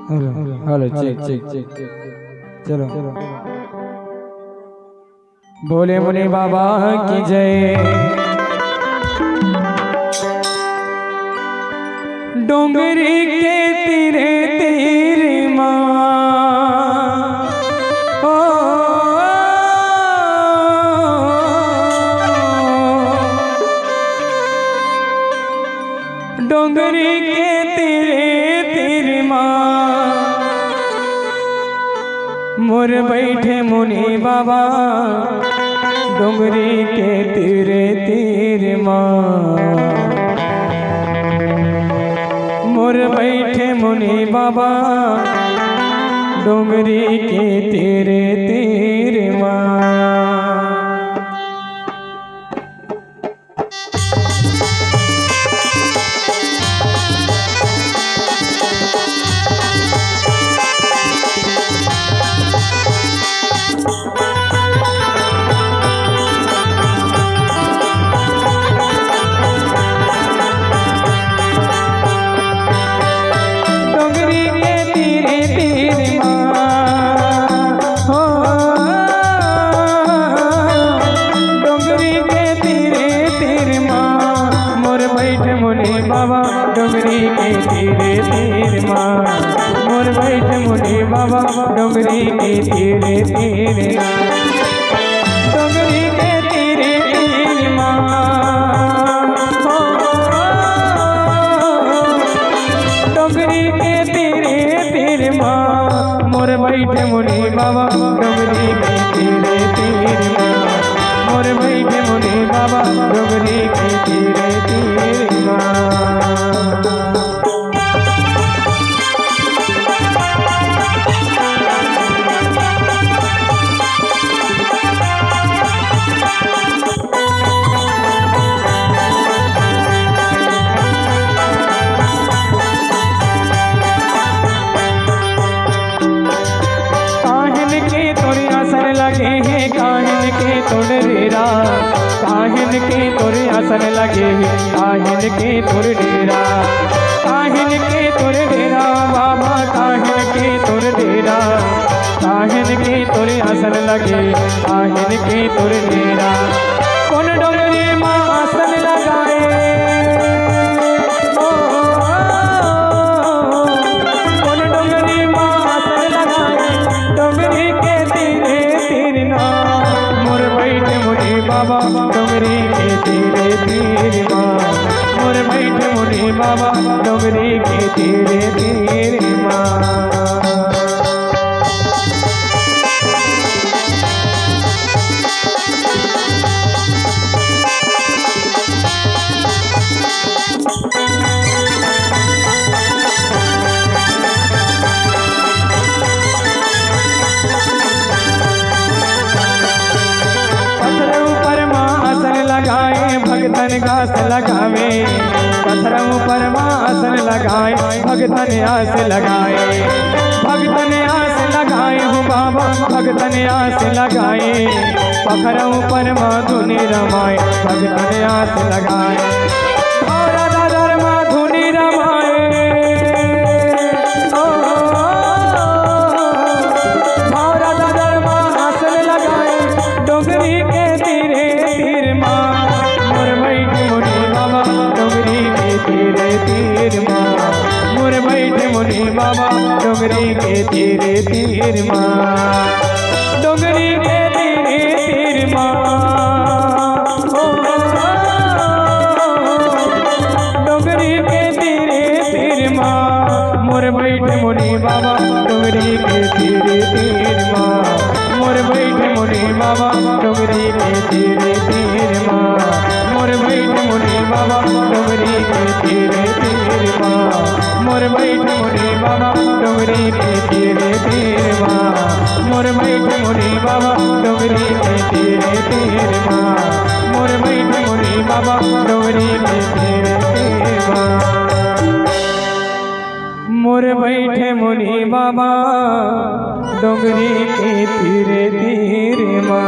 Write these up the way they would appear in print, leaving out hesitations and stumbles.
Hello hello check check check चलो बोले मुनि बाबा की जय। डोंगरी के तीरे तीर माँ ओ डोंगरी के तीरे तीर माँ मोर बैठे मुनि बाबा डोंगरी के तीरे तीर माँ मोर बैठे मुनि बाबा डोंगरी के तीरे तीर माँ। बाबा डोंगरी के तीरे तीर माँ मोर बैठ मुनि बाबा डोंगरी के तीरे तीर डोंगरी के तीरे तीर माँ डोंगरी के तीरे तीर माँ मोर बैठ मुनि बाबा डोंगरी के तीरे तीर माँ मोर बैठ मुनि बाबा डोंगरी के तीरे तीर माँ। लगे हैं काहिन के तोड़ डेरा काहिन के तोड़ आसन लगे हैं काहिन के तोड़ डेरा काहिन के तोड़ डेरा बाबा काहिन के तोड़ डेरा काहिन के तोड़ आसन लगे काहिन के तोड़ डेरा कौन डोंगरी माँ आसन लगाए कौन डोंगरी माँ आसन लगाए डोंगरी के तीरे मोर बैठ मुनि बाबा डोंगरी के तीरे तीर माँ मोर बैठ मुनि बाबा डोंगरी के तीरे तीर माँ। भगतन घास लगावे पत्थरों पर आसन लगाए भगतन आस लगाए भगतन आस लगाए हो बाबा भगतन आस लगाए पत्थरों पर धुनी रमाए भगतन आस लगाए और दादर धुनी रमाए और दादर आसन लगाए डोंगरी के तीरे तीर माँ मोर बैठ मुनि बाबा डोंगरी के तीरे तीर माँ मोर बैठ मुनि बाबा डोंगरी के तीरे तीर माँ डोंगरी के तीरे तीर माँ डोंगरी के तीरे तीर माँ मोर बैठ मुनि बाबा डोंगरी के तीरे तीर माँ मोर बैठ मुनि बाबा डोंगरी के तीरे तीर माँ मोर बैठ मुनि बाबा डोंगरी के तीरे तीर माँ मोर बैठ मुनि बाबा डोंगरी के तीरे तीर माँ मोर बैठ मुनि बाबा डोंगरी के तीरे तीर माँ मोर बैठ मुनि बाबा डोंगरी के तीरे तीर माँ मोर बैठे मुनि बाबा डोंगरी के तीरे तीर माँ।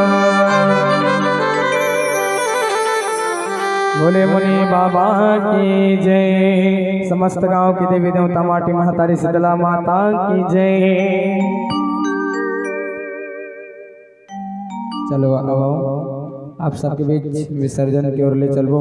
भोले मुनि बाबा की जय। समस्त गांव की देवी देवता माटी महातारी शीतला माता की जय। चलो आओ आप सबके बीच विसर्जन की ओर ले चलो।